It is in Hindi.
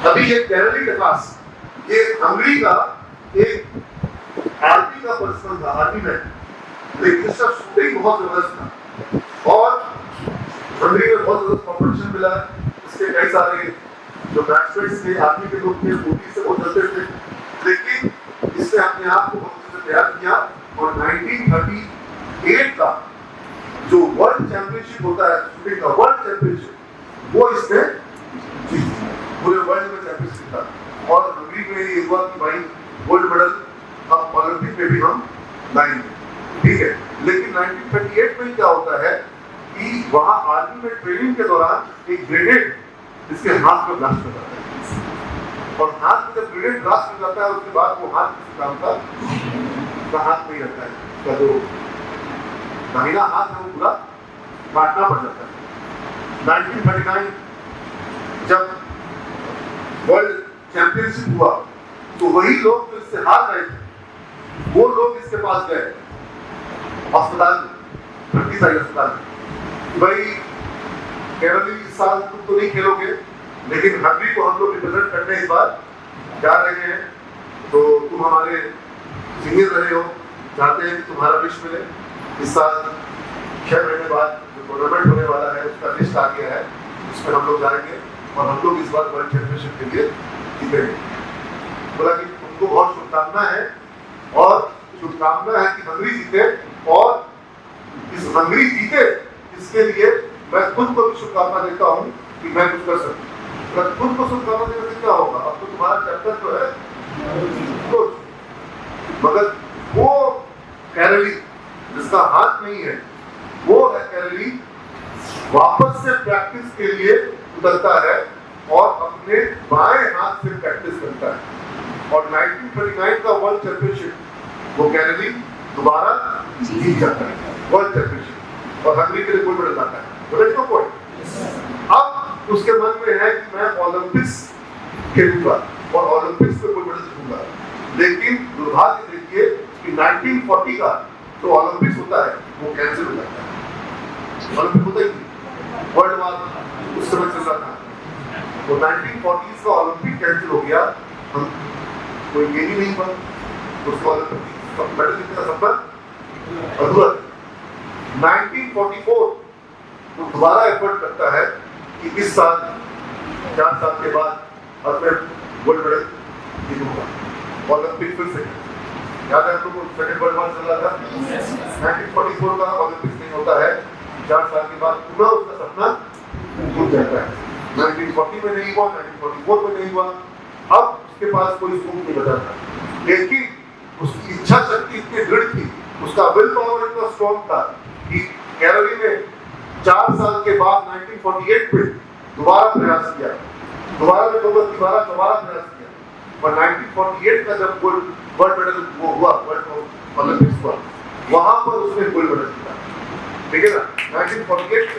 अभी ये कैरली का क्लास, ये हंगरी का एक आर्मी का पर्सनल था, आर्मी में, लेकिन इसका शूटिंग बहुत जबरदस्त था और हंगरी में बहुत जबरदस्त कॉम्पिटिशन मिला। इसके कई सारे जो बैट्समैन थे, आर्मी के लोग थे, बूटी से बहुत जलते थे, लेकिन इसने अपने आप को बहुत अच्छे से तैयार किया और 1938 का जो वर्ल्ड चैंपियनशिप होता है शूटिंग का, वर्ल्ड चैंपियनशिप, वो इसने जीती, पूरे वर्ल्ड में चैंपियनशिप था। और हंगरी में ये हुआ कि भाई गोल्ड मेडल अब ओलंपिक में भी हम लाएंगे, ठीक है। लेकिन 1938 में क्या होता है कि वहां आर्मी में ट्रेनिंग के दौरान एक ग्रेनेड इसके हाथ में ब्लास्ट हो जाता है और हाथ में जब ग्रेनेड ब्लास्ट हो जाता है उसके बाद वो हाथ किसी काम का हाथ नहीं रहता है, उसका जो दाहिना हाथ है वो पूरा काटना पड़ जाता है। 1939 जब वर्ल्ड चैंपियनशिप हुआ तो वही लोग जो इससे हार रहे थे वो लोग इसके पास गए अस्पताल में, ब्रिटिश अस्पताल में, भाई केरली इस साल तुम तो नहीं खेलोगे लेकिन हंगरी को हम लोग रिप्रेजेंट करने इस बार जा रहे हैं, तो तुम हमारे सीनियर रहे हो, चाहते हैं कि तुम्हारा विश मिले। इस साल 6 महीने बाद जो टूर्नामेंट होने वाला है उसका लिस्ट आ गया है, उसमें हम लोग जाएंगे और हम लोग इस बार वर्ल्ड चैंपियनशिप के लिए जीतेंगे। बोला कि तुमको बहुत शुभकामना है और शुभकामना है कि हंगरी जीते और इस हंगरी जीते इसके लिए मैं खुद को भी शुभकामना देता हूँ कि मैं कुछ कर सकूँ। खुद को शुभकामना देने से क्या होगा, अब तो तुम्हारा चैप्टर जो है तो, मगर वो कैरली जिसका हाथ नहीं है वो है कैरली वापस से प्रैक्टिस के लिए उतरता है और अपने बाएं हाथ से प्रैक्टिस करता है और 1939 का वर्ल्ड चैंपियनशिप वो कैरली दोबारा जीत जाता है वर्ल्ड चैंपियनशिप और हंगरी के लिए गोल्ड मेडल लाता है। अब उसके मन में है कि मैं ओलंपिक्स खेलूंगा और ओलंपिक्स में गोल्ड मेडल जीतूंगा, लेकिन दुर्भाग्य देखिए कि 1940 का जो ओलंपिक्स होता है वो कैंसिल हो जाता है। ओलंपिक होता ही नहीं, वर्ल्ड वार उस समय चल रहा था, तो 1940 का ओलंपिक कैंसिल हो गया, हम कोई गेम ही नहीं बना, उसको ओलंपिक मेडल जीतने का सपना अधूरा। 1944 तो दोबारा एफर्ट करता है कि इस साल 4 साल के बाद और मैं गोल्ड मेडल जीतूंगा, ओलंपिक फिर से। याद है आपको सेकंड वर्ल्ड वॉर चल रहा था, 1944 का ओलंपिक्स नहीं होता है, 4 साल के बाद पूरा उसका सपना टूट जाता है। 1940 में नहीं हुआ, 1944 में नहीं हुआ, अब उसके पास कोई स्कोप नहीं बचा था, लेकिन उसकी इच्छा शक्ति इतनी दृढ़ थी, उसका विल पावर इतना स्ट्रॉन्ग था कि कैरली में 4 साल के बाद 1948 में दोबारा प्रयास किया, दोबारा प्रयास किया और 1948 का जब वर्ल्ड मेडल वो हुआ, वर्ल्ड ओलंपिक्स हुआ, वहां पर उसने गोल्ड मेडल जीता, ठीक है ना। 1948